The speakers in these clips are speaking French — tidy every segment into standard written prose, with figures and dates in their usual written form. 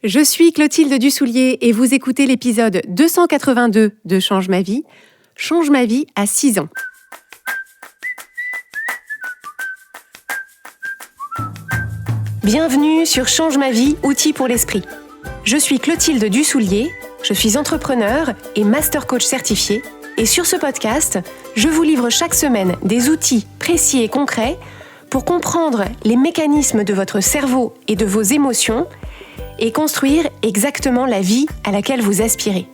Je suis Clotilde Dussoulier et vous écoutez l'épisode 282 de Change ma vie. Change ma vie à 6 ans. Bienvenue sur Change ma vie, outils pour l'esprit. Je suis Clotilde Dussoulier, je suis entrepreneur et master coach certifié. Et sur ce podcast, je vous livre chaque semaine des outils précis et concrets pour comprendre les mécanismes de votre cerveau et de vos émotions et construire exactement la vie à laquelle vous aspirez.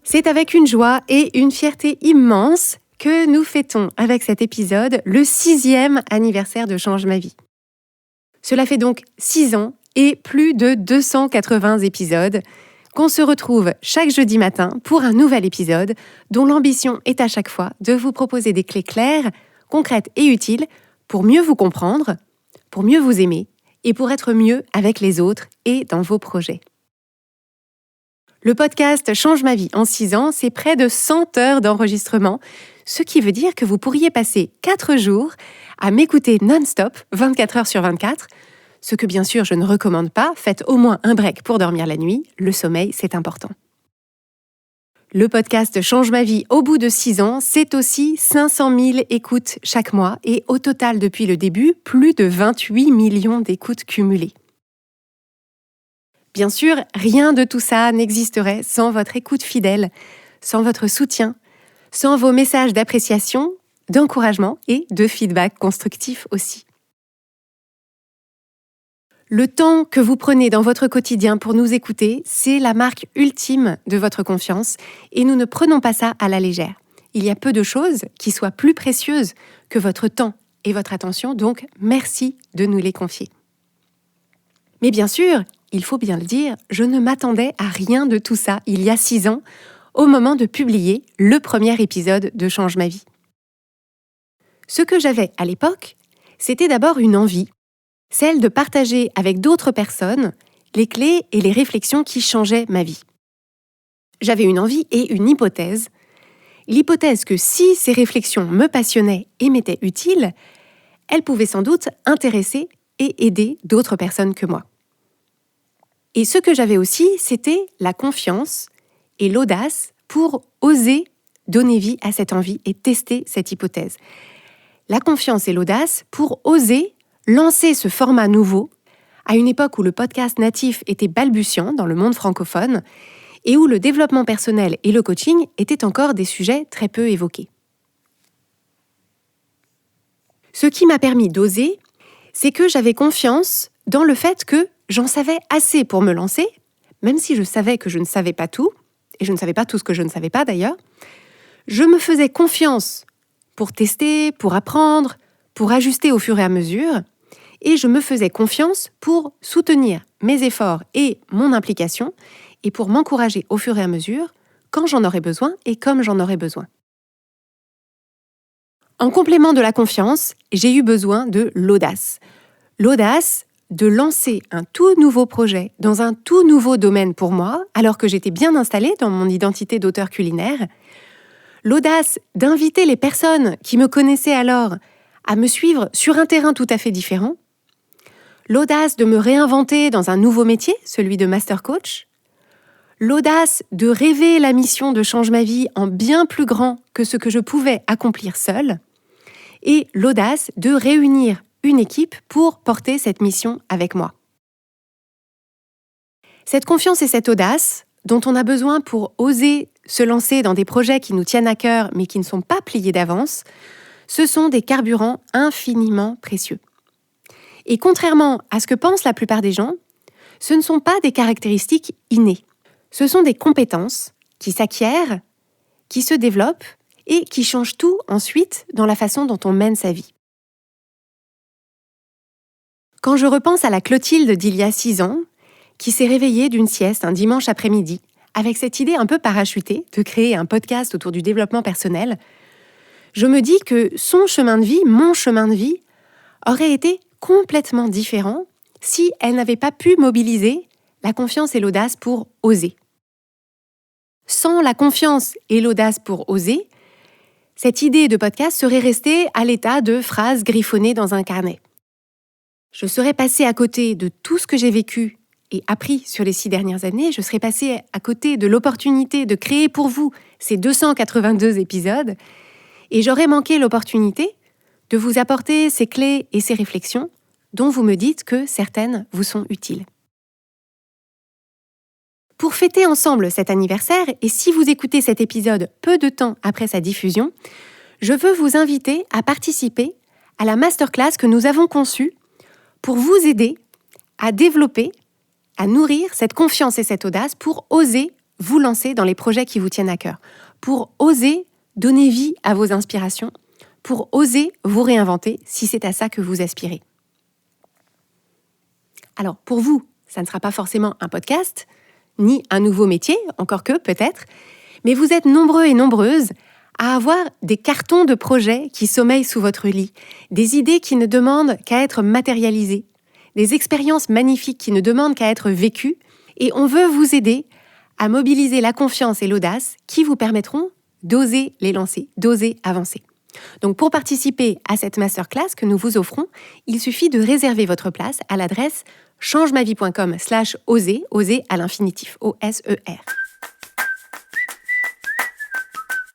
C'est avec une joie et une fierté immense que nous fêtons avec cet épisode le 6e anniversaire de Change ma vie. Cela fait donc 6 ans et plus de 280 épisodes qu'on se retrouve chaque jeudi matin pour un nouvel épisode dont l'ambition est à chaque fois de vous proposer des clés claires, concrètes et utiles pour mieux vous comprendre, pour mieux vous aimer et pour être mieux avec les autres et dans vos projets. Le podcast Change ma vie en 6 ans, c'est près de 100 heures d'enregistrement, ce qui veut dire que vous pourriez passer 4 jours à m'écouter non-stop, 24 heures sur 24, ce que bien sûr je ne recommande pas, faites au moins un break pour dormir la nuit, le sommeil c'est important. Le podcast Change ma vie au bout de 6 ans, c'est aussi 500 000 écoutes chaque mois et au total depuis le début, plus de 28 millions d'écoutes cumulées. Bien sûr, rien de tout ça n'existerait sans votre écoute fidèle, sans votre soutien, sans vos messages d'appréciation, d'encouragement et de feedback constructif aussi. Le temps que vous prenez dans votre quotidien pour nous écouter, c'est la marque ultime de votre confiance et nous ne prenons pas ça à la légère. Il y a peu de choses qui soient plus précieuses que votre temps et votre attention, donc merci de nous les confier. Mais bien sûr, il faut bien le dire, je ne m'attendais à rien de tout ça il y a 6 ans, au moment de publier le premier épisode de Change ma vie. Ce que j'avais à l'époque, c'était d'abord une envie, celle de partager avec d'autres personnes les clés et les réflexions qui changeaient ma vie. J'avais une envie et une hypothèse. L'hypothèse que si ces réflexions me passionnaient et m'étaient utiles, elles pouvaient sans doute intéresser et aider d'autres personnes que moi. Et ce que j'avais aussi, c'était la confiance et l'audace pour oser donner vie à cette envie et tester cette hypothèse. La confiance et l'audace pour oser lancer ce format nouveau à une époque où le podcast natif était balbutiant dans le monde francophone et où le développement personnel et le coaching étaient encore des sujets très peu évoqués. Ce qui m'a permis d'oser, c'est que j'avais confiance dans le fait que j'en savais assez pour me lancer, même si je savais que je ne savais pas tout, et je ne savais pas tout ce que je ne savais pas d'ailleurs, je me faisais confiance pour tester, pour apprendre, pour ajuster au fur et à mesure, et je me faisais confiance pour soutenir mes efforts et mon implication, et pour m'encourager au fur et à mesure quand j'en aurais besoin et comme j'en aurais besoin. En complément de la confiance, j'ai eu besoin de l'audace. L'audace de lancer un tout nouveau projet dans un tout nouveau domaine pour moi, alors que j'étais bien installée dans mon identité d'auteur culinaire. L'audace d'inviter les personnes qui me connaissaient alors à me suivre sur un terrain tout à fait différent. L'audace de me réinventer dans un nouveau métier, celui de master coach. L'audace de rêver la mission de Change ma vie en bien plus grand que ce que je pouvais accomplir seule. Et l'audace de réunir une équipe pour porter cette mission avec moi. Cette confiance et cette audace dont on a besoin pour oser se lancer dans des projets qui nous tiennent à cœur mais qui ne sont pas pliés d'avance, ce sont des carburants infiniment précieux. Et contrairement à ce que pensent la plupart des gens, ce ne sont pas des caractéristiques innées. Ce sont des compétences qui s'acquièrent, qui se développent et qui changent tout ensuite dans la façon dont on mène sa vie. Quand je repense à la Clotilde d'il y a 6 ans, qui s'est réveillée d'une sieste un dimanche après-midi, avec cette idée un peu parachutée de créer un podcast autour du développement personnel, je me dis que son chemin de vie, mon chemin de vie, aurait été complètement différent si elle n'avait pas pu mobiliser la confiance et l'audace pour oser. Sans la confiance et l'audace pour oser, cette idée de podcast serait restée à l'état de phrases griffonnées dans un carnet. Je serais passée à côté de tout ce que j'ai vécu et appris sur les 6 dernières années. Je serais passée à côté de l'opportunité de créer pour vous ces 282 épisodes et j'aurais manqué l'opportunité de vous apporter ces clés et ces réflexions dont vous me dites que certaines vous sont utiles. Pour fêter ensemble cet anniversaire, et si vous écoutez cet épisode peu de temps après sa diffusion, je veux vous inviter à participer à la masterclass que nous avons conçue pour vous aider à développer, à nourrir cette confiance et cette audace pour oser vous lancer dans les projets qui vous tiennent à cœur, pour oser donner vie à vos inspirations, pour oser vous réinventer si c'est à ça que vous aspirez. Alors, pour vous, ça ne sera pas forcément un podcast, ni un nouveau métier, encore que peut-être, mais vous êtes nombreux et nombreuses à avoir des cartons de projets qui sommeillent sous votre lit, des idées qui ne demandent qu'à être matérialisées, des expériences magnifiques qui ne demandent qu'à être vécues, et on veut vous aider à mobiliser la confiance et l'audace qui vous permettront d'oser les lancer, d'oser avancer. Donc pour participer à cette masterclass que nous vous offrons, il suffit de réserver votre place à l'adresse changemavie.com/oser, oser à l'infinitif, O-S-E-R.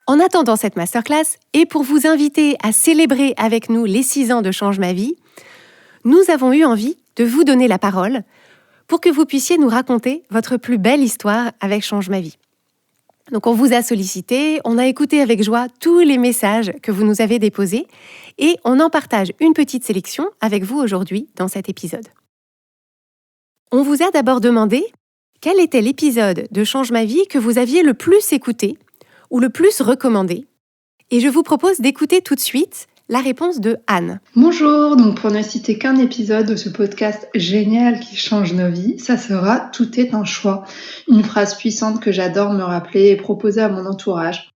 En attendant cette masterclass, et pour vous inviter à célébrer avec nous les 6 ans de Change ma vie, nous avons eu envie de vous donner la parole pour que vous puissiez nous raconter votre plus belle histoire avec Change ma vie. Donc on vous a sollicité, on a écouté avec joie tous les messages que vous nous avez déposés et on en partage une petite sélection avec vous aujourd'hui dans cet épisode. On vous a d'abord demandé quel était l'épisode de Change ma vie que vous aviez le plus écouté ou le plus recommandé. Et je vous propose d'écouter tout de suite la réponse de Anne. Bonjour, donc pour ne citer qu'un épisode de ce podcast génial qui change nos vies, ça sera « Tout est un choix », une phrase puissante que j'adore me rappeler et proposer à mon entourage.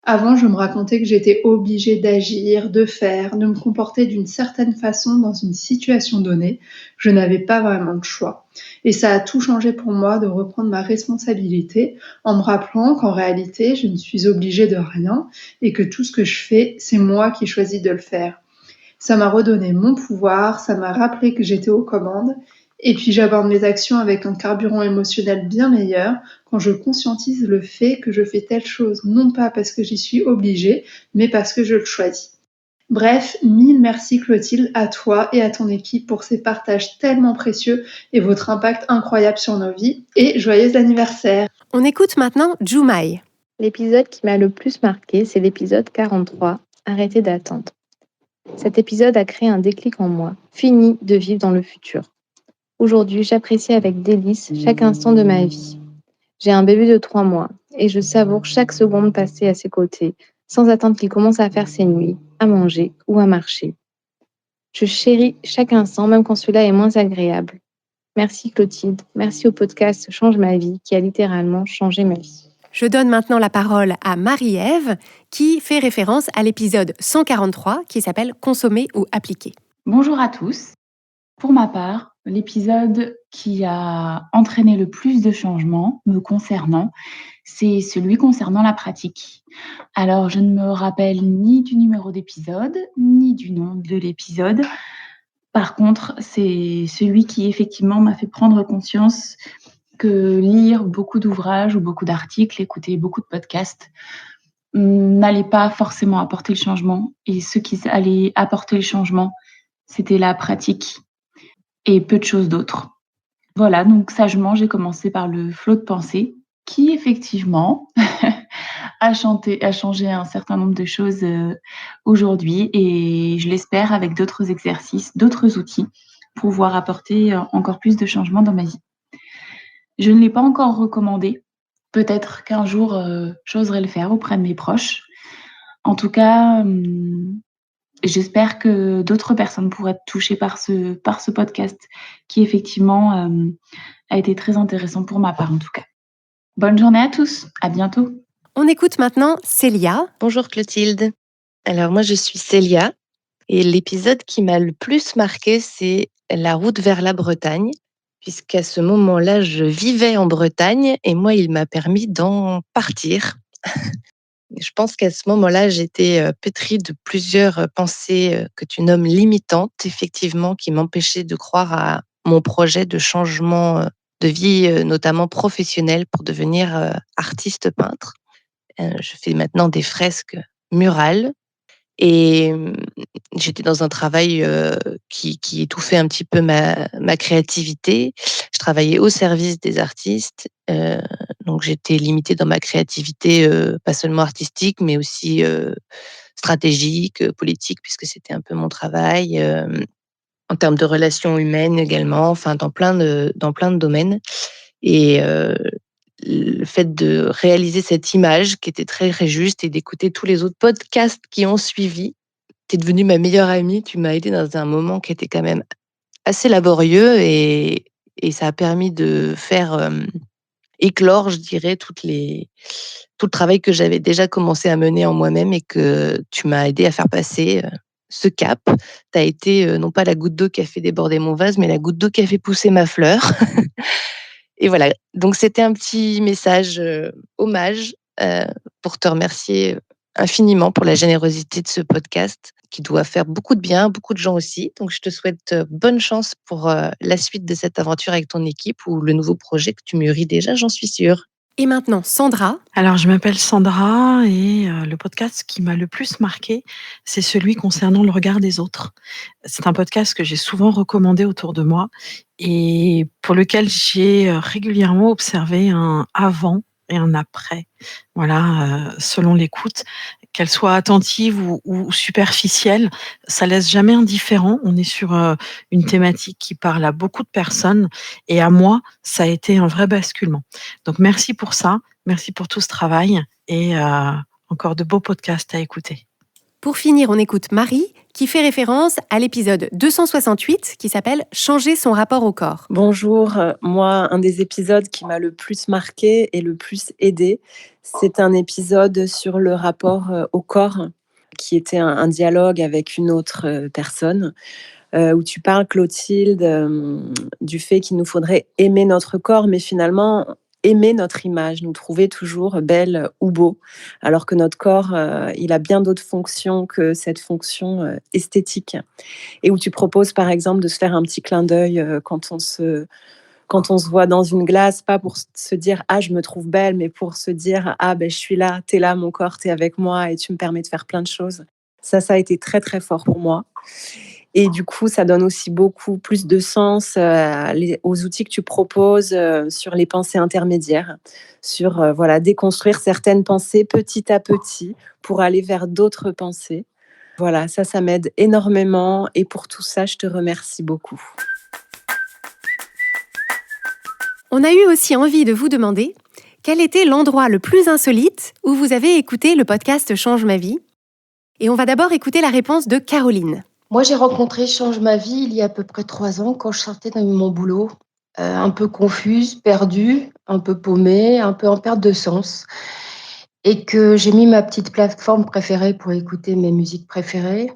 Avant, je me racontais que j'étais obligée d'agir, de faire, de me comporter d'une certaine façon dans une situation donnée. Je n'avais pas vraiment de choix. Et ça a tout changé pour moi de reprendre ma responsabilité en me rappelant qu'en réalité, je ne suis obligée de rien et que tout ce que je fais, c'est moi qui choisis de le faire. Ça m'a redonné mon pouvoir, ça m'a rappelé que j'étais aux commandes. Et puis j'aborde mes actions avec un carburant émotionnel bien meilleur quand je conscientise le fait que je fais telle chose, non pas parce que j'y suis obligée, mais parce que je le choisis. Bref, mille merci Clotilde, à toi et à ton équipe pour ces partages tellement précieux et votre impact incroyable sur nos vies. Et joyeux anniversaire! On écoute maintenant Jumai. L'épisode qui m'a le plus marqué, c'est l'épisode 43, Arrêtez d'attendre. Cet épisode a créé un déclic en moi. Fini de vivre dans le futur. Aujourd'hui, j'apprécie avec délice chaque instant de ma vie. J'ai un bébé de 3 mois et je savoure chaque seconde passée à ses côtés, sans attendre qu'il commence à faire ses nuits, à manger ou à marcher. Je chéris chaque instant, même quand cela est moins agréable. Merci Clotilde, merci au podcast Change ma vie qui a littéralement changé ma vie. Je donne maintenant la parole à Marie-Ève qui fait référence à l'épisode 143 qui s'appelle « Consommer ou appliquer ». Bonjour à tous. Pour ma part, l'épisode qui a entraîné le plus de changements me concernant, c'est celui concernant la pratique. Alors, je ne me rappelle ni du numéro d'épisode, ni du nom de l'épisode. Par contre, c'est celui qui effectivement m'a fait prendre conscience que lire beaucoup d'ouvrages ou beaucoup d'articles, écouter beaucoup de podcasts n'allait pas forcément apporter le changement. Et ce qui allait apporter le changement, c'était la pratique et peu de choses d'autres. Voilà, donc sagement, j'ai commencé par le flot de pensée qui, effectivement, a changé un certain nombre de choses aujourd'hui et je l'espère avec d'autres exercices, d'autres outils pour pouvoir apporter encore plus de changements dans ma vie. Je ne l'ai pas encore recommandé. Peut-être qu'un jour, j'oserai le faire auprès de mes proches. En tout cas, j'espère que d'autres personnes pourraient être touchées par ce podcast qui, effectivement, a été très intéressant pour ma part, en tout cas. Bonne journée à tous. À bientôt. On écoute maintenant Célia. Bonjour Clotilde. Alors moi je suis Célia et l'épisode qui m'a le plus marqué c'est la route vers la Bretagne puisqu'à ce moment-là je vivais en Bretagne et moi il m'a permis d'en partir. Je pense qu'à ce moment-là, j'étais, pétrie de plusieurs, pensées, que tu nommes limitantes, effectivement, qui m'empêchaient de croire à mon projet de changement, de vie, notamment professionnelle pour devenir, artiste peintre. Je fais maintenant des fresques murales et j'étais dans un travail, qui étouffait un petit peu ma créativité. Je travaillais au service des artistes, donc j'étais limitée dans ma créativité, pas seulement artistique, mais aussi, stratégique, politique, puisque c'était un peu mon travail, en termes de relations humaines également, enfin dans plein de domaines et le fait de réaliser cette image qui était très, très juste et d'écouter tous les autres podcasts qui ont suivi. Tu es devenue ma meilleure amie, tu m'as aidée dans un moment qui était quand même assez laborieux et ça a permis de faire, éclore, je dirais, tout le travail que j'avais déjà commencé à mener en moi-même et que tu m'as aidée à faire passer, ce cap. Tu as été, non pas la goutte d'eau qui a fait déborder mon vase, mais la goutte d'eau qui a fait pousser ma fleur. Et voilà, donc c'était un petit message, hommage, heu, pour te remercier, infiniment pour la générosité de ce podcast qui doit faire beaucoup de bien à beaucoup de gens aussi. Donc je te souhaite, bonne chance pour, la suite de cette aventure avec ton équipe ou le nouveau projet que tu mûris déjà, j'en suis sûre. Et maintenant, Sandra. Alors, je m'appelle Sandra et le podcast qui m'a le plus marqué, c'est celui concernant le regard des autres. C'est un podcast que j'ai souvent recommandé autour de moi et pour lequel j'ai, régulièrement observé un avant et un après. Voilà, selon l'écoute, qu'elle soit attentive ou superficielle, ça laisse jamais indifférent. On est sur, une thématique qui parle à beaucoup de personnes et à moi, ça a été un vrai basculement. Donc merci pour ça, merci pour tout ce travail et encore de beaux podcasts à écouter. Pour finir, on écoute Marie, qui fait référence à l'épisode 268 qui s'appelle « Changer son rapport au corps ». Bonjour, moi, un des épisodes qui m'a le plus marqué et le plus aidé, c'est un épisode sur le rapport au corps, qui était un dialogue avec une autre personne, où tu parles, Clotilde, du fait qu'il nous faudrait aimer notre corps, mais finalement aimer notre image, nous trouver toujours belle ou beau, alors que notre corps, il a bien d'autres fonctions que cette fonction esthétique. Et où tu proposes, par exemple, de se faire un petit clin d'œil quand on se voit dans une glace, pas pour se dire « Ah, je me trouve belle », mais pour se dire « Ah, ben, je suis là, t'es là, mon corps, t'es avec moi et tu me permets de faire plein de choses ». Ça a été très, très fort pour moi. Et du coup, ça donne aussi beaucoup plus de sens aux outils que tu proposes sur les pensées intermédiaires, sur voilà, déconstruire certaines pensées petit à petit pour aller vers d'autres pensées. Voilà, ça m'aide énormément et pour tout ça, je te remercie beaucoup. On a eu aussi envie de vous demander quel était l'endroit le plus insolite où vous avez écouté le podcast Change ma vie. Et on va d'abord écouter la réponse de Caroline. Moi, j'ai rencontré Change ma vie il y a à peu près 3 ans quand je sortais de mon boulot, un peu confuse, perdue, un peu paumée, un peu en perte de sens et que j'ai mis ma petite plateforme préférée pour écouter mes musiques préférées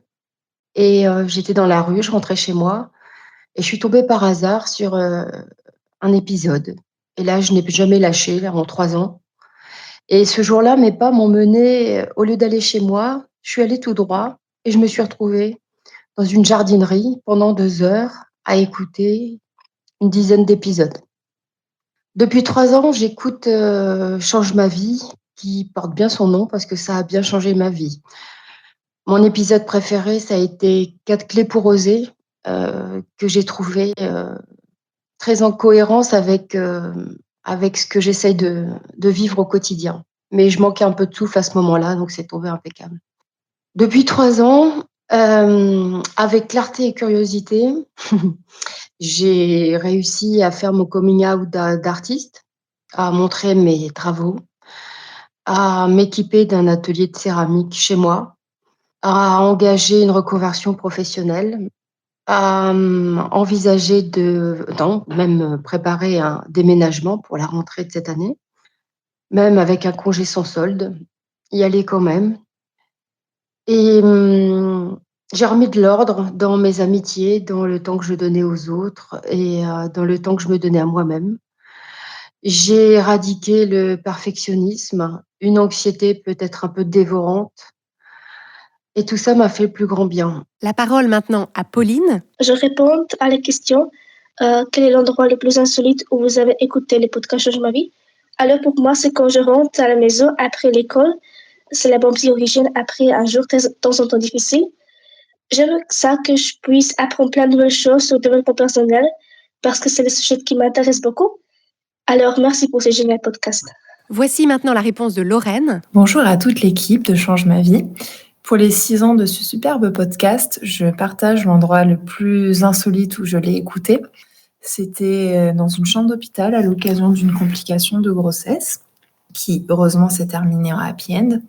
et j'étais dans la rue, je rentrais chez moi et je suis tombée par hasard sur, un épisode et là, je n'ai jamais lâché là, en 3 ans et ce jour-là, mes pas m'ont menée, au lieu d'aller chez moi, je suis allée tout droit et je me suis retrouvée dans une jardinerie pendant 2 heures à écouter une dizaine d'épisodes. Depuis 3 ans, j'écoute, Change ma vie, qui porte bien son nom parce que ça a bien changé ma vie. Mon épisode préféré, ça a été 4 clés pour oser, que j'ai trouvé, très en cohérence avec ce que j'essaye de vivre au quotidien. Mais je manquais un peu de souffle à ce moment-là, donc c'est tombé impeccable. Depuis 3 ans, avec clarté et curiosité, j'ai réussi à faire mon coming out d'artiste, à montrer mes travaux, à m'équiper d'un atelier de céramique chez moi, à engager une reconversion professionnelle, à envisager non, même préparer un déménagement pour la rentrée de cette année, même avec un congé sans solde, y aller quand même. Et j'ai remis de l'ordre dans mes amitiés, dans le temps que je donnais aux autres et dans le temps que je me donnais à moi-même. J'ai éradiqué le perfectionnisme, une anxiété peut-être un peu dévorante. Et tout ça m'a fait le plus grand bien. La parole maintenant à Pauline. Je réponds à la question quel est l'endroit le plus insolite où vous avez écouté les podcasts Change ma vie? Alors pour moi, c'est quand je rentre à la maison après l'école. C'est la bonne origine après un jour de temps en temps difficile. J'aime ça que je puisse apprendre plein de nouvelles choses sur le développement personnel parce que c'est le sujet qui m'intéresse beaucoup. Alors merci pour ce génial podcast. Voici maintenant la réponse de Lorraine. Bonjour à toute l'équipe de Change ma vie. Pour les 6 ans de ce superbe podcast, je partage l'endroit le plus insolite où je l'ai écouté. C'était dans une chambre d'hôpital à l'occasion d'une complication de grossesse qui, heureusement, s'est terminée en happy end.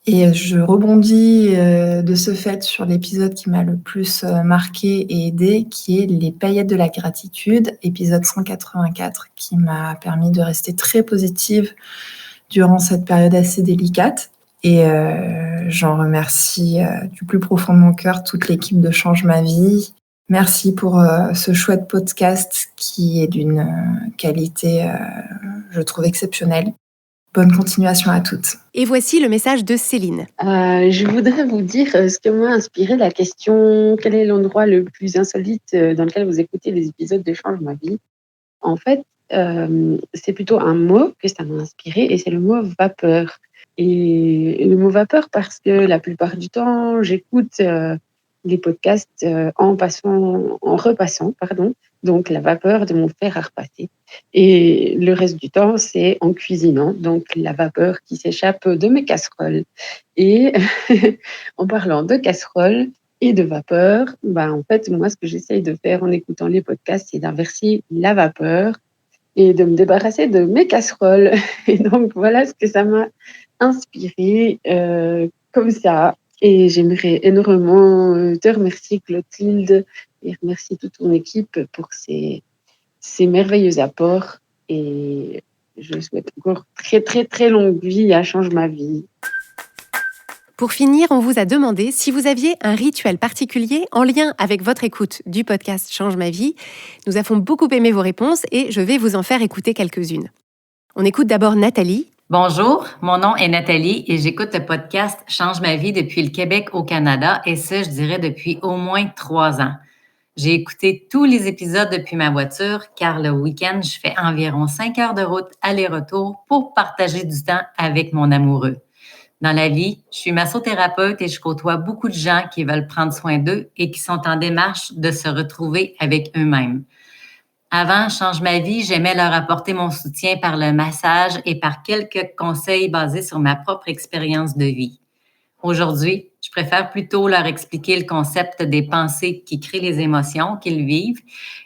Et je rebondis de ce fait sur l'épisode qui m'a le plus marqué et aidé, qui est Les paillettes de la gratitude, épisode 184, qui m'a permis de rester très positive durant cette période assez délicate. Et j'en remercie du plus profond de mon cœur toute l'équipe de Change ma vie. Merci pour ce chouette podcast qui est d'une qualité, je trouve, exceptionnelle. Bonne continuation à toutes. Et voici le message de Céline. Je voudrais vous dire ce que m'a inspiré la question quel est l'endroit le plus insolite dans lequel vous écoutez les épisodes de Change ma vie. En fait, c'est plutôt un mot que ça m'a inspiré et c'est le mot vapeur. Et le mot vapeur parce que la plupart du temps, j'écoute les podcasts en repassant, donc la vapeur de mon fer à repasser. Et le reste du temps, c'est en cuisinant, donc la vapeur qui s'échappe de mes casseroles. Et en parlant de casseroles et de vapeur, en fait, moi, ce que j'essaye de faire en écoutant les podcasts, c'est d'inverser la vapeur et de me débarrasser de mes casseroles. Et donc, voilà ce que ça m'a inspiré comme ça. Et j'aimerais énormément te remercier, Clotilde, et remercier toute ton équipe pour ces merveilleux apports. Et je souhaite encore très, très, très longue vie à Change ma vie. Pour finir, on vous a demandé si vous aviez un rituel particulier en lien avec votre écoute du podcast Change ma vie. Nous avons beaucoup aimé vos réponses et je vais vous en faire écouter quelques-unes. On écoute d'abord Nathalie. Bonjour, mon nom est Nathalie et j'écoute le podcast Change ma vie depuis le Québec au Canada et ça, je dirais, depuis au moins 3 ans. J'ai écouté tous les épisodes depuis ma voiture car le week-end, je fais environ 5 heures de route aller-retour pour partager du temps avec mon amoureux. Dans la vie, je suis massothérapeute et je côtoie beaucoup de gens qui veulent prendre soin d'eux et qui sont en démarche de se retrouver avec eux-mêmes. Avant Change ma vie, j'aimais leur apporter mon soutien par le massage et par quelques conseils basés sur ma propre expérience de vie. Aujourd'hui, je préfère plutôt leur expliquer le concept des pensées qui créent les émotions qu'ils vivent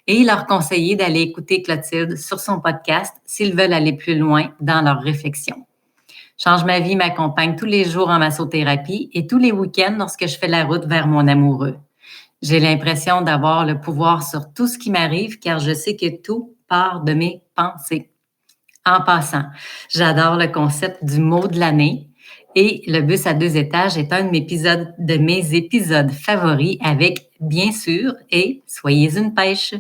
et leur conseiller d'aller écouter Clotilde sur son podcast s'ils veulent aller plus loin dans leur réflexion. Change ma vie m'accompagne tous les jours en massothérapie et tous les week-ends lorsque je fais la route vers mon amoureux. J'ai l'impression d'avoir le pouvoir sur tout ce qui m'arrive car je sais que tout part de mes pensées. En passant, j'adore le concept du mot de l'année et le bus à 2 étages est un de mes épisodes favoris avec, bien sûr, et soyez une pêche.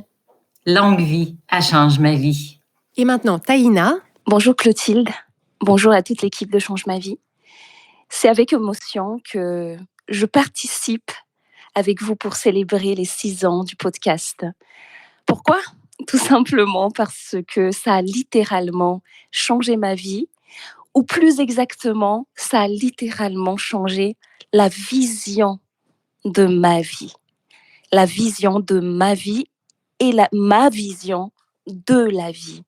Longue vie à Change ma vie. Et maintenant, Taïna. Bonjour Clotilde. Bonjour à toute l'équipe de Change ma vie. C'est avec émotion que je participe avec vous pour célébrer les 6 ans du podcast. Pourquoi ? Tout simplement parce que ça a littéralement changé ma vie, ou plus exactement, ça a littéralement changé la vision de ma vie. La vision de ma vie et ma vision de la vie.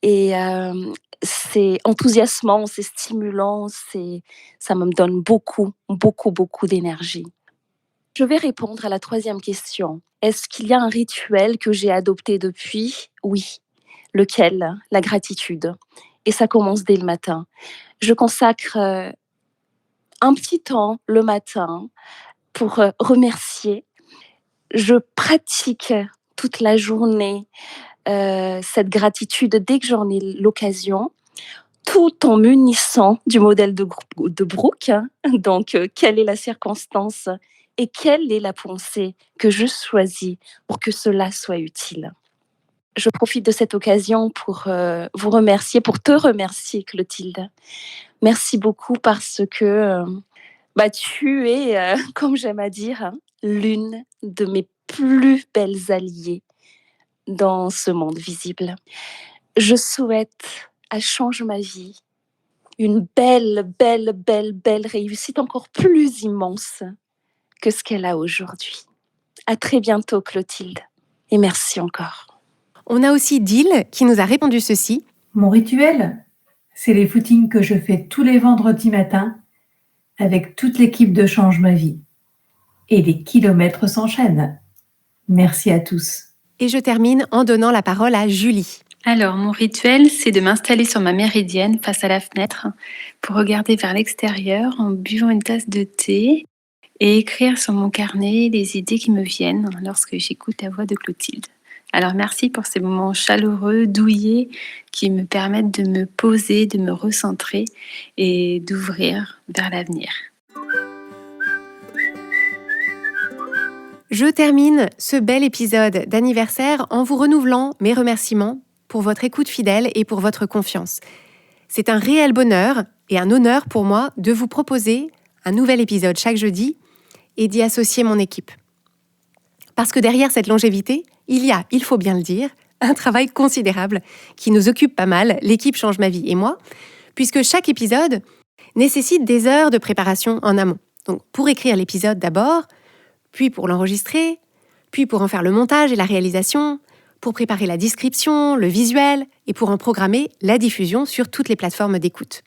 Et c'est enthousiasmant, c'est stimulant, ça me donne beaucoup, beaucoup, beaucoup d'énergie. Je vais répondre à la 3e question. Est-ce qu'il y a un rituel que j'ai adopté depuis ? Oui. Lequel ? La gratitude. Et ça commence dès le matin. Je consacre un petit temps le matin pour remercier. Je pratique toute la journée cette gratitude dès que j'en ai l'occasion, tout en m'unissant du modèle de Brooke. Donc, quelle est la circonstance et quelle est la pensée que je choisis pour que cela soit utile ? Je profite de cette occasion pour vous remercier, pour te remercier, Clotilde. Merci beaucoup parce que tu es, comme j'aime à dire, l'une de mes plus belles alliées dans ce monde visible. Je souhaite à Change ma vie une belle réussite encore plus immense que ce qu'elle a aujourd'hui. À très bientôt, Clotilde. Et merci encore. On a aussi Dil qui nous a répondu ceci. Mon rituel, c'est les footings que je fais tous les vendredis matins avec toute l'équipe de Change ma vie. Et les kilomètres s'enchaînent. Merci à tous. Et je termine en donnant la parole à Julie. Alors, mon rituel, c'est de m'installer sur ma méridienne face à la fenêtre pour regarder vers l'extérieur en buvant une tasse de thé et écrire sur mon carnet les idées qui me viennent lorsque j'écoute la voix de Clotilde. Alors, merci pour ces moments chaleureux, douillets, qui me permettent de me poser, de me recentrer et d'ouvrir vers l'avenir. Je termine ce bel épisode d'anniversaire en vous renouvelant mes remerciements pour votre écoute fidèle et pour votre confiance. C'est un réel bonheur et un honneur pour moi de vous proposer un nouvel épisode chaque jeudi et d'y associer mon équipe. Parce que derrière cette longévité, il y a, il faut bien le dire, un travail considérable qui nous occupe pas mal, l'équipe Change ma vie et moi, puisque chaque épisode nécessite des heures de préparation en amont. Donc pour écrire l'épisode d'abord, puis pour l'enregistrer, puis pour en faire le montage et la réalisation, pour préparer la description, le visuel et pour en programmer la diffusion sur toutes les plateformes d'écoute.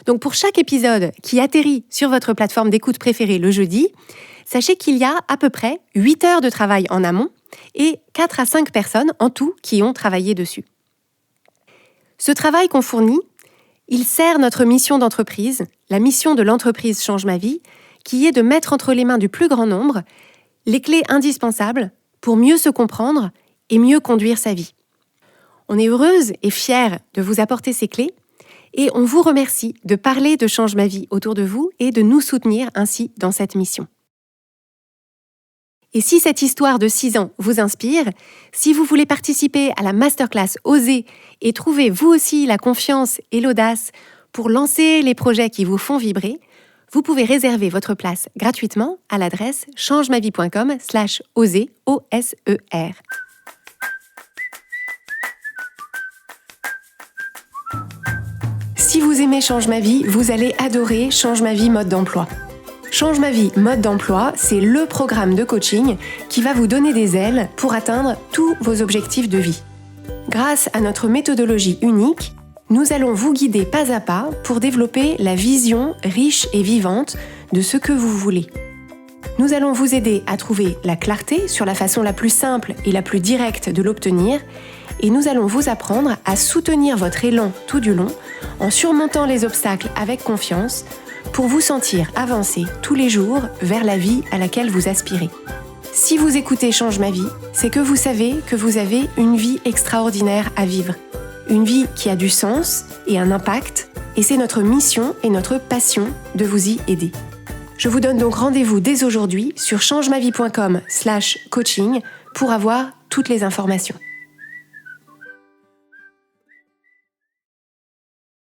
Donc pour chaque épisode qui atterrit sur votre plateforme d'écoute préférée le jeudi, sachez qu'il y a à peu près 8 heures de travail en amont et 4 à 5 personnes en tout qui ont travaillé dessus. Ce travail qu'on fournit, il sert notre mission d'entreprise, la mission de l'entreprise Change ma vie, qui est de mettre entre les mains du plus grand nombre les clés indispensables pour mieux se comprendre et mieux conduire sa vie. On est heureuse et fière de vous apporter ces clés et on vous remercie de parler de Change ma vie autour de vous et de nous soutenir ainsi dans cette mission. Et si cette histoire de 6 ans vous inspire, si vous voulez participer à la masterclass Oser et trouver vous aussi la confiance et l'audace pour lancer les projets qui vous font vibrer, vous pouvez réserver votre place gratuitement à l'adresse changemavie.com/oser, O-S-E-R. Si vous aimez Change ma vie, vous allez adorer Change ma vie mode d'emploi. Change ma vie mode d'emploi, c'est le programme de coaching qui va vous donner des ailes pour atteindre tous vos objectifs de vie. Grâce à notre méthodologie unique, nous allons vous guider pas à pas pour développer la vision riche et vivante de ce que vous voulez. Nous allons vous aider à trouver la clarté sur la façon la plus simple et la plus directe de l'obtenir et nous allons vous apprendre à soutenir votre élan tout du long en surmontant les obstacles avec confiance pour vous sentir avancer tous les jours vers la vie à laquelle vous aspirez. Si vous écoutez Change ma vie, c'est que vous savez que vous avez une vie extraordinaire à vivre. Une vie qui a du sens et un impact, et c'est notre mission et notre passion de vous y aider. Je vous donne donc rendez-vous dès aujourd'hui sur changemavie.com/coaching pour avoir toutes les informations.